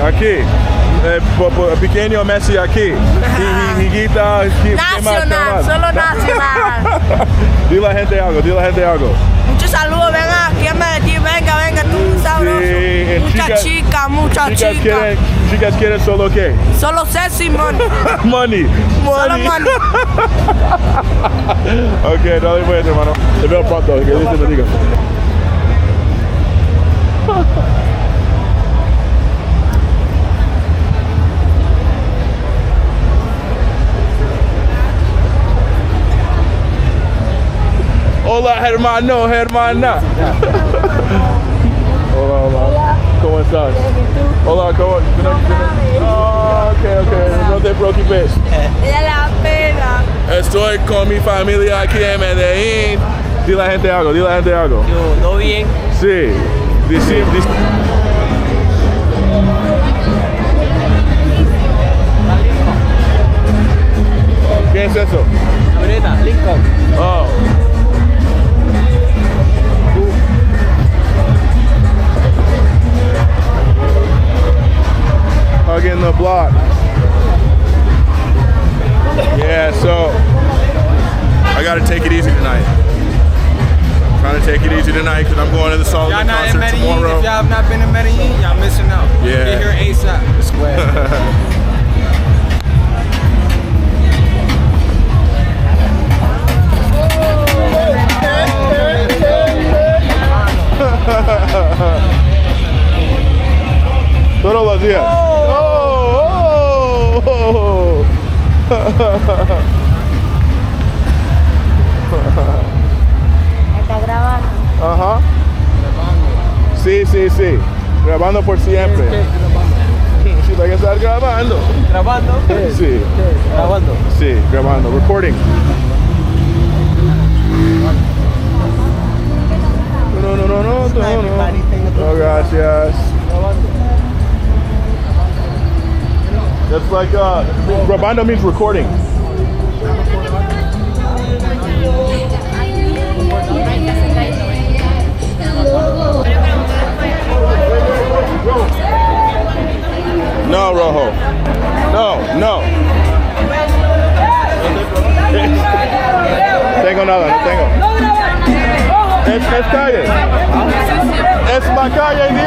Aquí. Pequeño Messi aquí. Higuita. Nacional, solo nacional. Dile a la gente algo. Muchos saludos, venga aquí a Medellin, venga, tú sabroso. Sí, mucha chica. Chicas quieren solo qué? Solo sexy money. Money. Solo money. Ok, dale pues, hermano. Te veo pronto, que Dios te bendiga. Hola, hermana. Hola. ¿Cómo estás? Hola, ¿cómo? Ok. No te preocupes. Ella la pena. Estoy con mi familia aquí en Medellin. Dile a la gente algo. Yo, ¿todo bien? Sí. ¿Qué es eso? Camioneta, Lincoln. Oh. Hugging the block. Yeah, so I gotta take it easy tonight. Trying to take it easy tonight because I'm going to the Solid Y'all not in concert Medellin. tomorrow. If y'all have not been in Medellin, y'all missing out. Yeah. Get here ASAP. Square. Todos los días. Está grabando. Ajá. Sí. Grabando por siempre. Sí, hay que estar grabando. ¿Grabando? Sí. ¿Grabando? Sí, grabando. Recording. No, gracias. That's like, grabando means recording. No, Rojo. No. Tengo nada, no tengo. Es calle. Es la calle 10.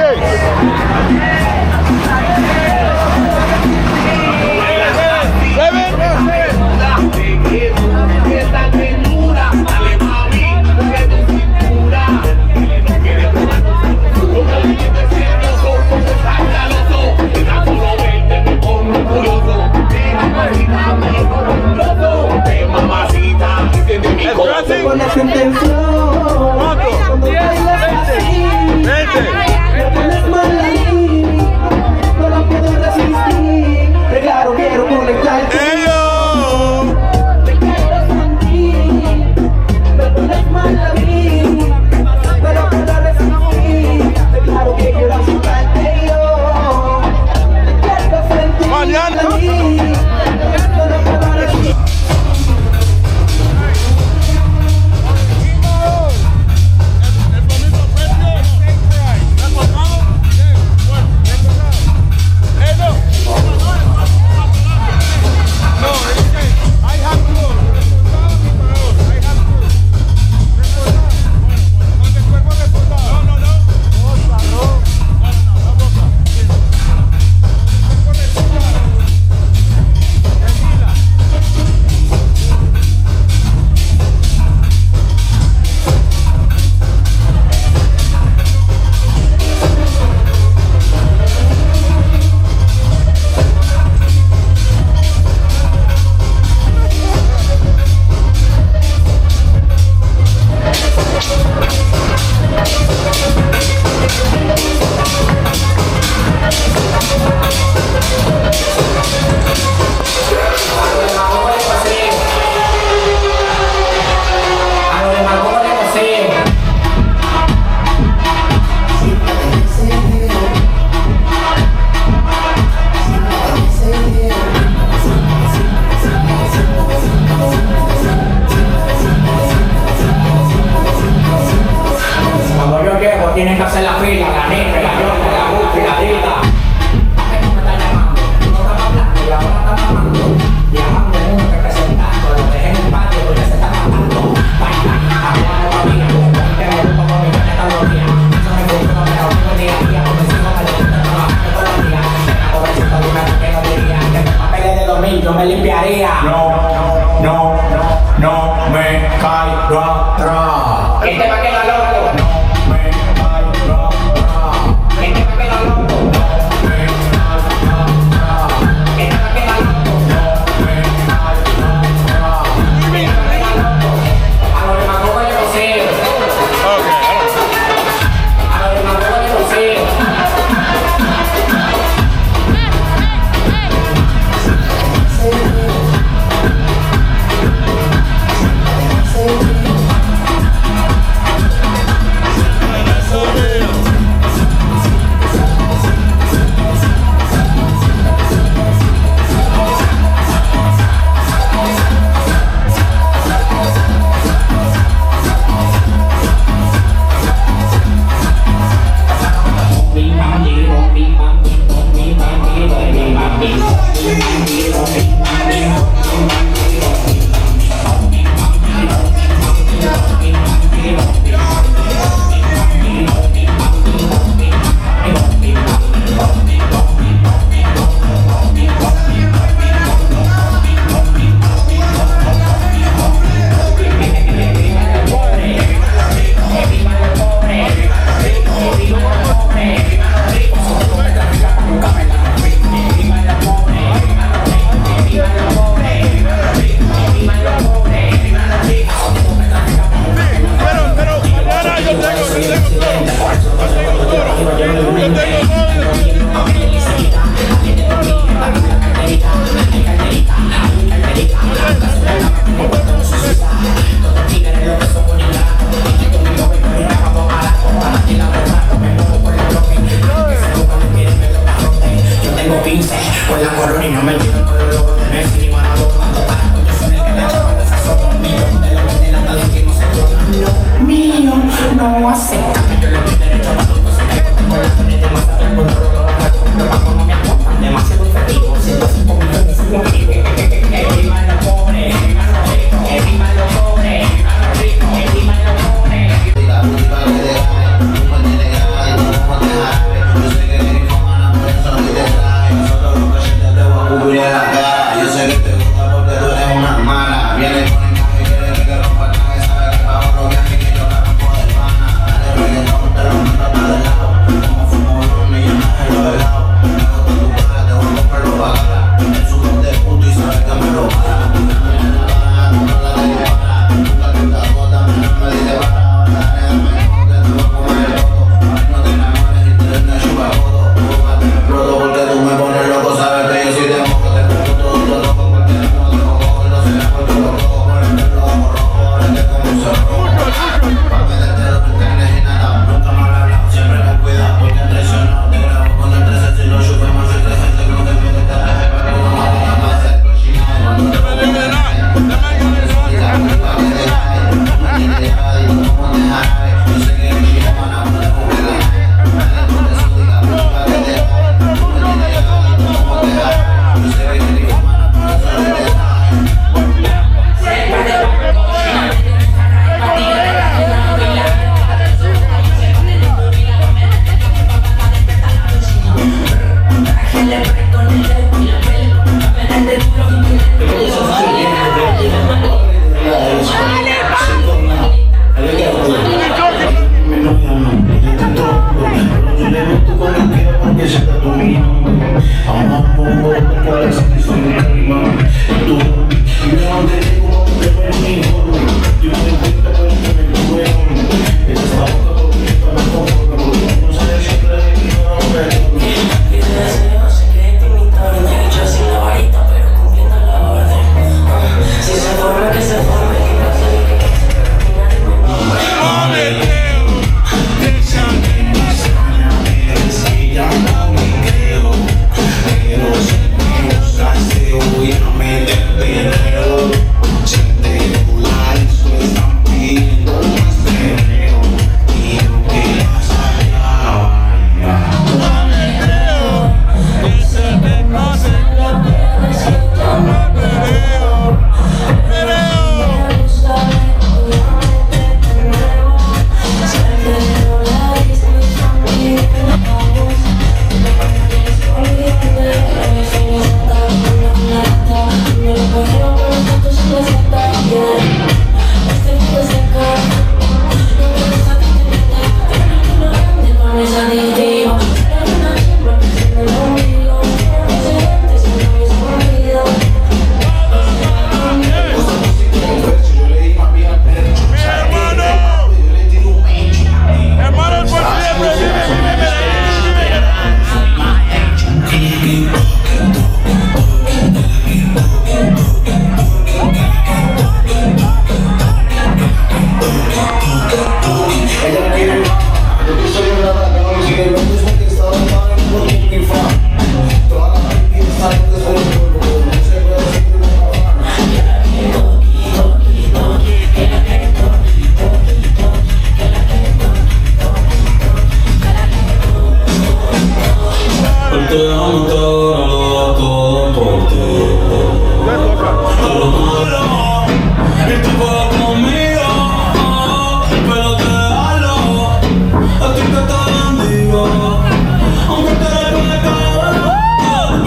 We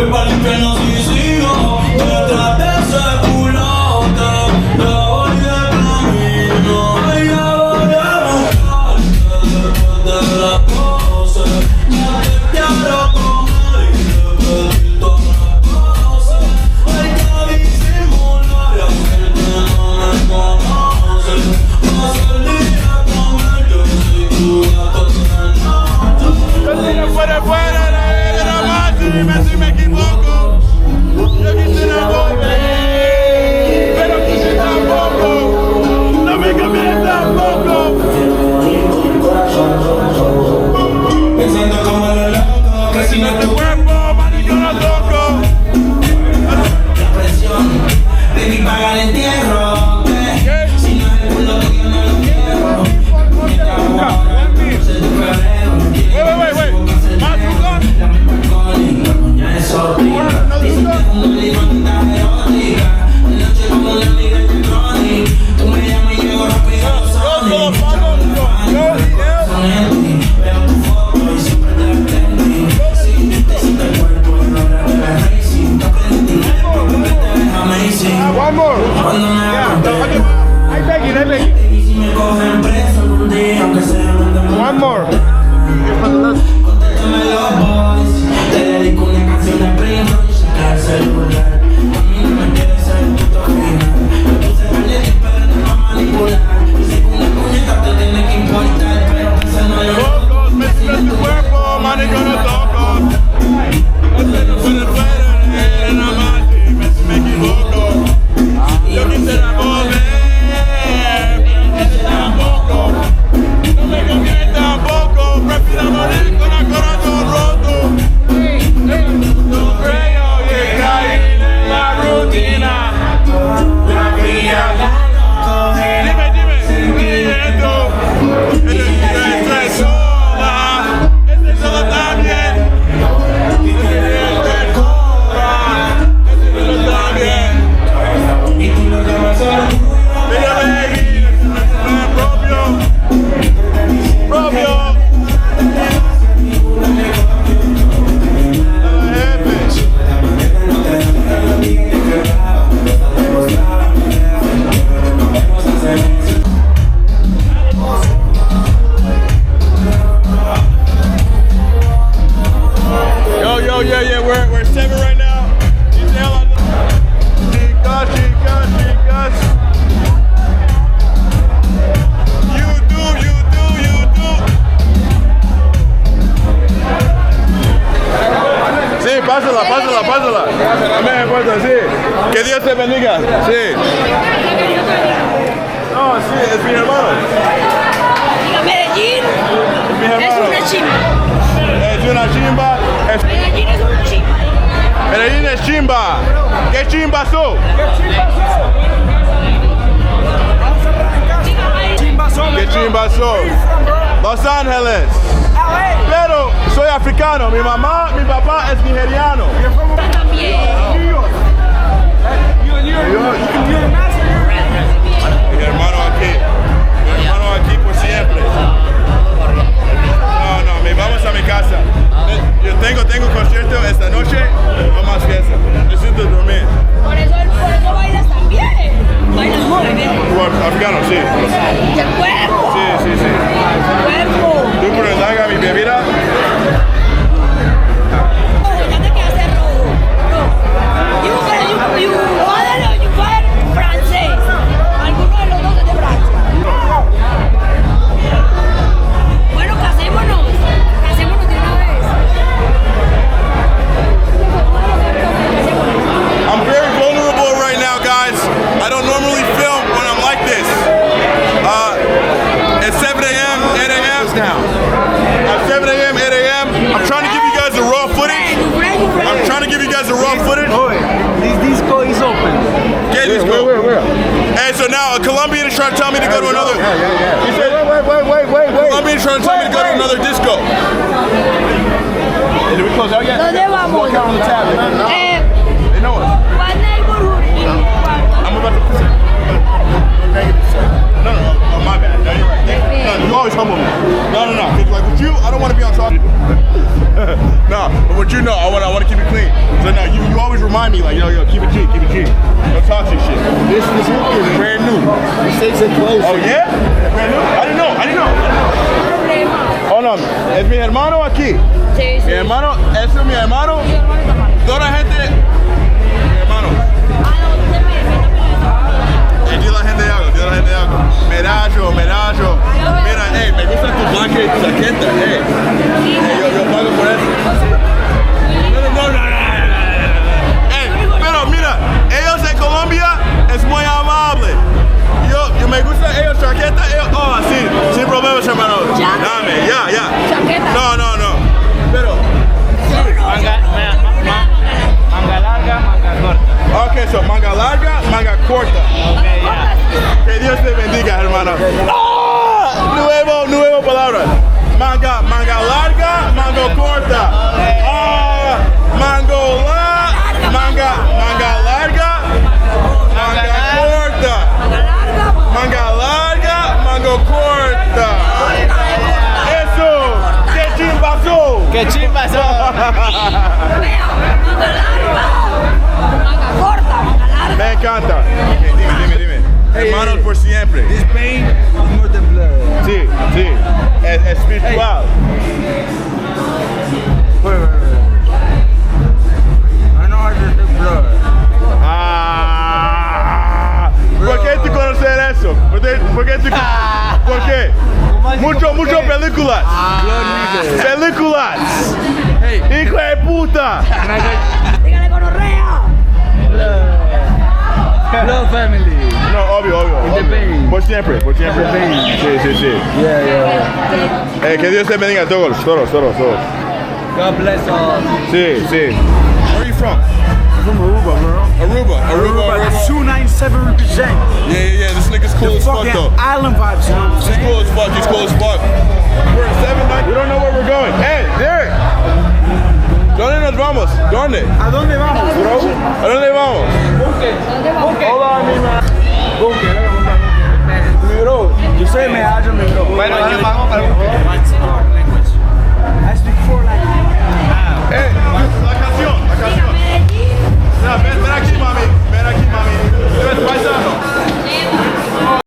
Voy para el infierno si sigo detrás de ese culote. La voy de camino y la voy a buscarte después de las 12. Ya te quiero comer y repetir todas las cosas. Hay que disimular y hacer que no me conoces. Pasa el día con ellos y tu gato Fuera, era más, si me equivoco. Yo quisiera volver, pero quise tampoco. No me cambié tampoco. pensando como lo loco, que si no te cuerpo, man, yo no toco. la presión, baby, paga el entierro. Si no es el culo tuyo, no lo quiero. Mientras ahora, se te febrero. Wait. Más La misma alcohólica, la coña exótica. Dicen que es una limosna erótica. De noche como una amiga de Tony. Tú me llamas y llego rápido a los Sony. Son en ti, veo tu foto y siempre te aprendí. Si te siento el cuerpo, no grabé la racing. Te aprendí, porque te ves amazing. One more. Cuando me aguanté, I beg you. y si me cogen preso algún día, aunque sea One more. contéstame los boys. Te dedico una canción de primo y sacar el celular. A mí no me quieres ser el puto final. Me puse caliente pero no pa' manipular. Y sé que una puñeta te tiene que importar, pero pensando en Pocos meses en tu cuerpo, man, yo no toco. Era nada más, si me equivoco. Yo quisiera volver, pero quise tampoco. No me cambié tampoco, prefiero morir con el corazón roto. No creo que caí en la rutina. La vida. Dime, siguiendo. Esto es sola, esto es solo también. Esto es solo también. y tú lo llamas solo tuyo. Mira, baby, propio. Yo, yeah, we're 7 right now. Get the hell out of chicas. You do. Sí, pásala. Amén, puerta, sí. Que Dios te bendiga, sí. No, sí, es mi hermano. Medellin Es mi es hermano. una chimba. Es una chimba. Medellin es una chimba. Medellin es chimba. ¿Qué chimba sos? ¿Qué chimba sos? Los Ángeles. Pero soy africano. Mi mamá, mi papá es nigeriano. También. Mi hermano aquí por siempre. No, me vamos a mi casa. Yo tengo concierto esta noche, no más fiesta. Necesito dormir. Por eso bailas también. Bailas muy bien. Africano, sí. Y el cuerpo. Sí. El cuerpo. ¿Tú por mi bebida? Ya te quedaste rojo. No. You father o you father francés. Alguno de los dos es de Francia. Bueno, casémonos de una vez. I'm very vulnerable right now, guys. I don't normally film when I'm like this. It's 7 a.m., 8 a.m. At 7 a.m., 8 a.m. I'm trying to give you guys the raw footage. This disco is open. Okay, let's go. Where? Hey, so now a Colombian is trying to tell me to go to another. Yeah. He said, Wait. Colombian is trying to tell me to go to another disco. Hey, did we close out yet? ¿Dónde vamos? Walk out on the tab. They know us. What neighborhood? I'm about to. No, my bad. No, you're right. No, you always humble me. No. Cause like with you, I don't want to be on top. No, but with you, no, I want to keep it clean. So now situation. Oh yeah? Brand new? I didn't know. Hold on. ¿Es mi hermano aquí? Sí, sí. Mi hermano, ¿ese es mi hermano? Mi hermano está mal. Toda la gente. Mi hermano. Ah, no, usted me Di la gente algo. Merajo. Mira, hey, me gusta tu blanca y tu chaqueta, hey. Yo pago por eso. No. Hey, pero mira, ellos en Colombia es muy amable. Yo me gusta ellos chaqueta, oh, así, sin problemas, hermano. Dame, ya. Chaqueta. No. Pero, Manga larga, manga corta. okay, so manga larga, manga corta. Okay, ya. Que Dios te bendiga, hermano. ¡Oh! Nuevo palabra. Manga larga, manga corta. Ah, manga larga, manga corta. Manga larga, manga corta. Eso. ¡Qué chimbazo! Manga corta, manga larga. Me encanta. Okay, dime. Hermanos por siempre. This pain is more than blood. Sí. Es espiritual. Wait. I know how to say blood. ¿Por qué tú conocer eso? ¿Por qué? Mucho películas. Películas. Hey, Hijo de puta. Dígale gonorrea. blood family. No, obvio. The pain. Por siempre. Sí. Yeah. Que Dios te bendiga a todos. God bless all. Sí. Where are you from? I'm from Aruba, bro. Aruba. 297 represent. Yeah. This nigga's cool as fuck Fucking though. island vibes, you know what I'm saying? He's cool as fuck. We're at 7-9. We don't know where we're going. Hey, Derek. ¿Dónde nos vamos? ¿Dónde? ¿A dónde vamos, bro? ¿A dónde vamos? Hola, mi man. Mi bro, yo soy medallo, mi bro. Bueno, aquí vamos para el